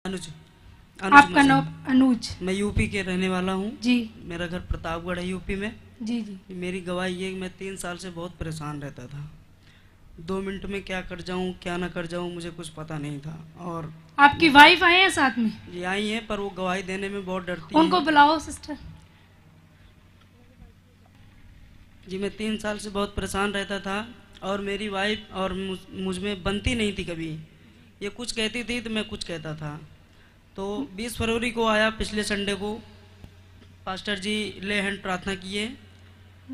अनुज। आपका नाम अनुज? मैं यूपी के रहने वाला हूँ जी। मेरा घर प्रतापगढ़ है यूपी में। जी जी। मेरी गवाही ये कि मैं 3 साल से बहुत परेशान रहता था। 2 मिनट में क्या कर जाऊँ क्या ना कर जाऊँ मुझे कुछ पता नहीं था। और आपकी वाइफ आए हैं साथ में? जी आई हैं, पर वो गवाही देने में बहुत डरती है। उनको बुलाओ सिस्टर। जी मैं 3 साल से बहुत परेशान रहता था और मेरी वाइफ और मुझ में बनती नहीं थी कभी। ये कुछ कहती थी तो मैं कुछ कहता था। तो 20 फरवरी को आया, पिछले संडे को पास्टर जी ले हैंड प्रार्थना किए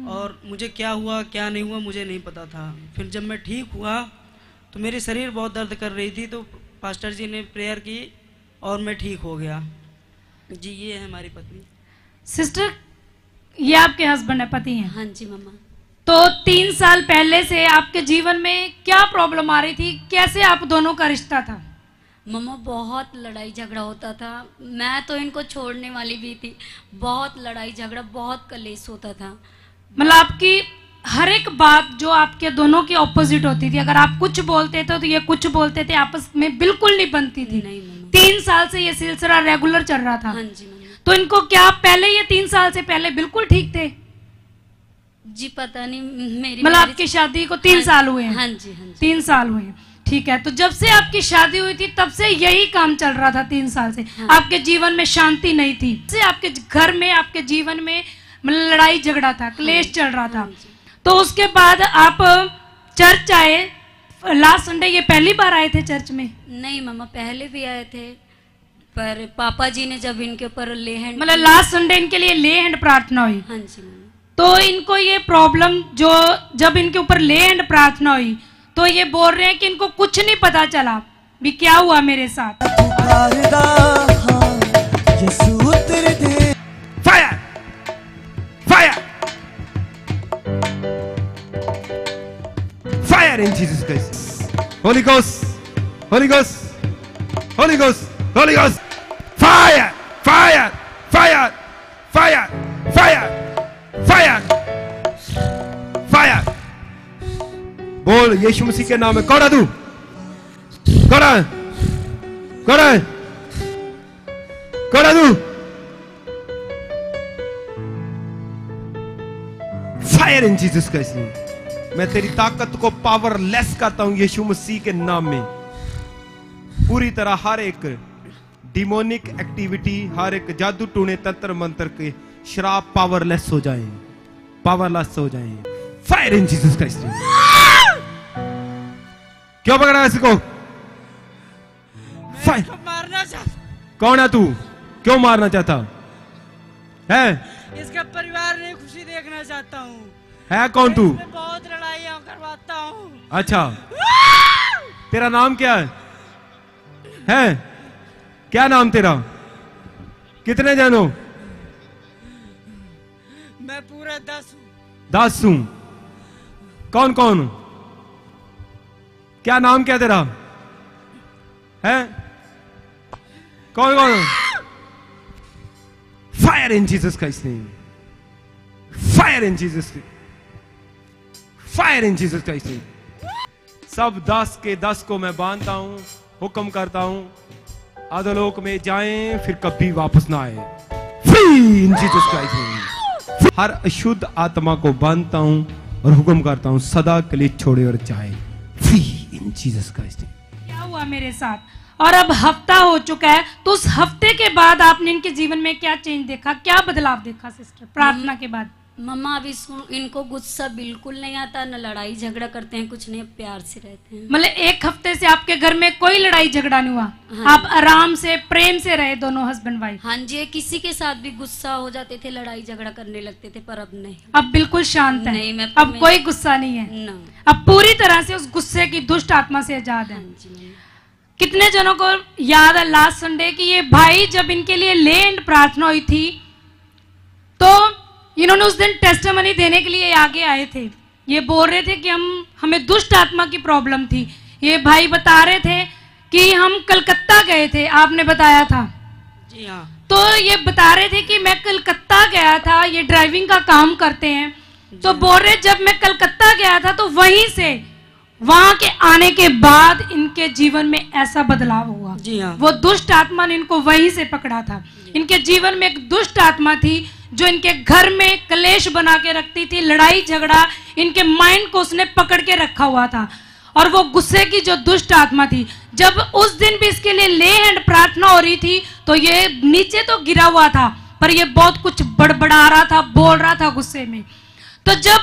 और मुझे क्या हुआ क्या नहीं हुआ मुझे नहीं पता था। फिर जब मैं ठीक हुआ तो मेरी शरीर बहुत दर्द कर रही थी, तो पास्टर जी ने प्रेयर की और मैं ठीक हो गया। जी ये है हमारी पत्नी। सिस्टर ये आपके हस्बैंड है, पति हैं? हाँ जी मम्मा। तो 3 साल पहले से आपके जीवन में क्या प्रॉब्लम आ रही थी? कैसे आप दोनों का रिश्ता था? मम्मा बहुत लड़ाई झगड़ा होता था। मैं तो इनको छोड़ने वाली भी थी। बहुत लड़ाई झगड़ा, बहुत कलेश होता था। मतलब आपकी हर एक बात जो आपके दोनों की ऑपोजिट होती थी। अगर आप कुछ बोलते थे तो ये कुछ बोलते थे, आपस में बिल्कुल नहीं बनती थी। नहीं मम्मा। 3 साल से ये सिलसिला रेगुलर चल रहा था। हाँ जी मम्मा। तो इनको क्या पहले ये 3 साल से पहले बिल्कुल ठीक थे? जी पता नहीं, मेरी मतलब आपकी शादी को 3 साल हुए हैं? हाँ जी हाँ जी। 3 साल हुए हैं, ठीक है। तो जब से आपकी शादी हुई थी तब से यही काम चल रहा था 3 साल से। हाँ। आपके जीवन में शांति नहीं थी से आपके घर में आपके जीवन में मतलब लड़ाई झगड़ा था, क्लेश चल रहा था। तो उसके बाद आप चर्च आए लास्ट संडे। ये पहली बार आए थे चर्च में? नहीं मम्मा, पहले भी आए थे, पर पापा जी ने जब इनके ऊपर ले हैंड मतलब लास्ट संडे इनके लिए ले हैंड प्रार्थना हुई। हाँ जी मम्मा। तो इनको ये प्रॉब्लम जो जब इनके ऊपर ले हैंड प्रार्थना हुई तो ये बोल रहे हैं कि इनको कुछ नहीं पता चला भी क्या हुआ मेरे साथ। Fire fire fire in Jesus Christ. Holi ghost Holi ghost Holi ghost Holi ghost. Fire fire fire fire fire fire fire. बोल यीशु मसीह के नाम में। कौड़ा तू कौड़ा कौड़ा कौड़ा तू। Fire in Jesus Christ name. मैं तेरी ताकत को पावरलेस करता हूं यीशु मसीह के नाम में। पूरी तरह हर एक डिमोनिक एक्टिविटी, हर एक जादू टूने तंत्र मंत्र के शराब पावरलेस हो जाएं, पावरलेस हो जाएं। Fire in Jesus Christ name. क्यों पकड़ा है इसको? फायर। मारना चाहता। कौन है तू? क्यों मारना चाहता है? इसका परिवार नहीं खुशी देखना चाहता हूँ। है कौन तू? मैं बहुत लड़ाइयाँ करवाता हूँ। अच्छा, तेरा नाम क्या है? क्या नाम तेरा? कितने जन हो? मैं पूरा 10 हूँ। 10 हूं। कौन कौन? क्या नाम क्या तेरा है? कौन कौन? Fire in Jesus Christ name. Fire in Jesus, fire in Jesus Christ name. सब 10 के 10 को मैं बांधता हूं, हुक्म करता हूं, अधोलोक में जाएं फिर कभी वापस ना आए। Free in Jesus Christ name. हर अशुद्ध आत्मा को बांधता हूं और हुक्म करता हूं सदा के लिए छोड़े और जाए। Free in Jesus Christ name. क्या हुआ मेरे साथ? और अब हफ्ता हो चुका है, तो उस हफ्ते के बाद आपने इनके जीवन में क्या चेंज देखा, क्या बदलाव देखा सिस्टर प्रार्थना के बाद? मम्मा अभी इनको गुस्सा बिल्कुल नहीं आता, न लड़ाई झगड़ा करते हैं, कुछ नहीं, प्यार से रहते हैं। मतलब 1 हफ्ते से आपके घर में कोई लड़ाई झगड़ा नहीं हुआ? हाँ। आप आराम से प्रेम से रहे दोनों हस्बैंड वाइफ? हाँ जी, किसी के साथ भी गुस्सा हो जाते थे, लड़ाई झगड़ा करने लगते थे, पर अब नहीं। अब बिल्कुल शांत है? नहीं, मैं अब कोई गुस्सा नहीं है ना। अब पूरी तरह से उस गुस्से की दुष्ट आत्मा से आजाद है। हाँ जी मम्मा। कितने जनों को याद है लास्ट संडे की ये भाई जब इनके लिए ले हैंड प्रार्थना हुई थी तो इन्होंने उस दिन टेस्टिमनी देने के लिए आगे आए थे। ये बोल रहे थे कि हमें दुष्ट आत्मा की प्रॉब्लम थी। ये भाई बता रहे थे कि हम कलकत्ता गए थे, आपने बताया था। जी हाँ। तो ये बता रहे थे कि मैं कलकत्ता गया था, ये ड्राइविंग का काम करते हैं। तो बोल रहे जब मैं कलकत्ता गया था तो वहीं से वहां के आने के बाद इनके जीवन में ऐसा बदलाव हुआ। जी हाँ। वो दुष्ट आत्मा ने इनको वहीं से पकड़ा था। इनके जीवन में एक दुष्ट आत्मा थी जो इनके घर में क्लेश बना के रखती थी, लड़ाई झगड़ा, इनके माइंड को उसने पकड़ के रखा हुआ था। और वो गुस्से की जो दुष्ट आत्मा थी, जब उस दिन भी इसके लिए ले हैंड प्रार्थना हो रही थी तो ये नीचे तो गिरा हुआ था पर ये बहुत कुछ बड़बड़ा रहा था, बोल रहा था गुस्से में। तो जब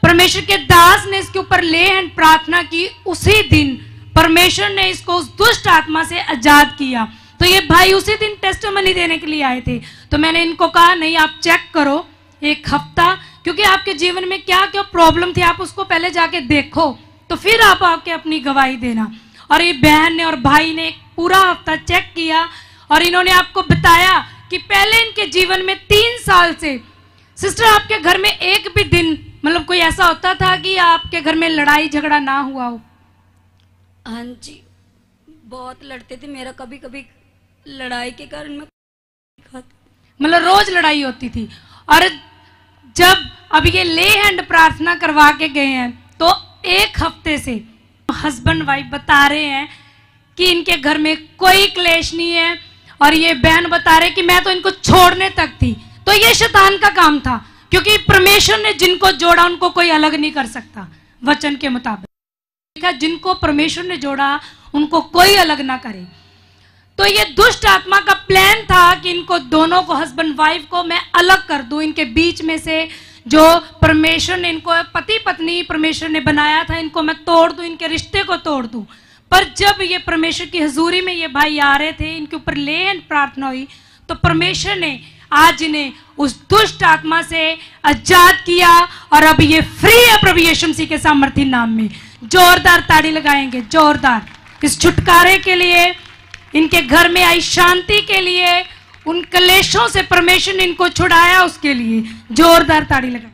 परमेश्वर के दास ने इसके ऊपर ले हैंड प्रार्थना की, उसी दिन परमेश्वर ने इसको उस दुष्ट आत्मा से आजाद किया। तो ये भाई उसी दिन टेस्टिमनी देने के लिए आए थे। तो मैंने इनको कहा नहीं, आप चेक करो एक हफ्ता, क्योंकि आपके जीवन में क्या क्या प्रॉब्लम थी आप उसको पहले जाके देखो, तो फिर आप आके अपनी गवाही देना। और ये बहन ने और भाई ने एक पूरा हफ्ता चेक किया और इन्होंने आपको बताया कि पहले इनके जीवन में 3 साल से सिस्टर आपके घर में एक भी दिन मतलब कोई ऐसा होता था कि आपके घर में लड़ाई झगड़ा ना हुआ हो? हाँ जी, बहुत लड़ते थे। मेरा कभी कभी लड़ाई के कारण मैं मतलब रोज लड़ाई होती थी। और जब अब ये ले हैंड प्रार्थना करवा के गए हैं तो एक हफ्ते से हस्बैंड वाइफ बता रहे हैं कि इनके घर में कोई क्लेश नहीं है। और ये बहन बता रहे कि मैं तो इनको छोड़ने तक थी। तो ये शैतान का काम था, क्योंकि परमेश्वर ने जिनको जोड़ा उनको कोई अलग नहीं कर सकता। वचन के मुताबिक जिनको परमेश्वर ने जोड़ा उनको कोई अलग ना करे। तो ये दुष्ट आत्मा का प्लान था कि इनको दोनों को, हस्बैंड वाइफ को मैं अलग कर दूं, इनके बीच में से जो परमेश्वर ने इनको पति पत्नी परमेश्वर ने बनाया था इनको मैं तोड़ दूं, इनके रिश्ते को तोड़ दूं। पर जब ये परमेश्वर की हुजूरी में ये भाई आ रहे थे, इनके ऊपर ले हैंड प्रार्थना हुई, तो परमेश्वर ने आज इन्हें उस दुष्ट आत्मा से आजाद किया और अब ये फ्री है प्रभु यीशु मसीह के सामर्थी नाम में। जोरदार ताड़ी लगाएंगे, जोरदार, इस छुटकारे के लिए, इनके घर में आई शांति के लिए, उन क्लेशों से परमेश्वर ने इनको छुड़ाया उसके लिए जोरदार ताड़ी लगाएं।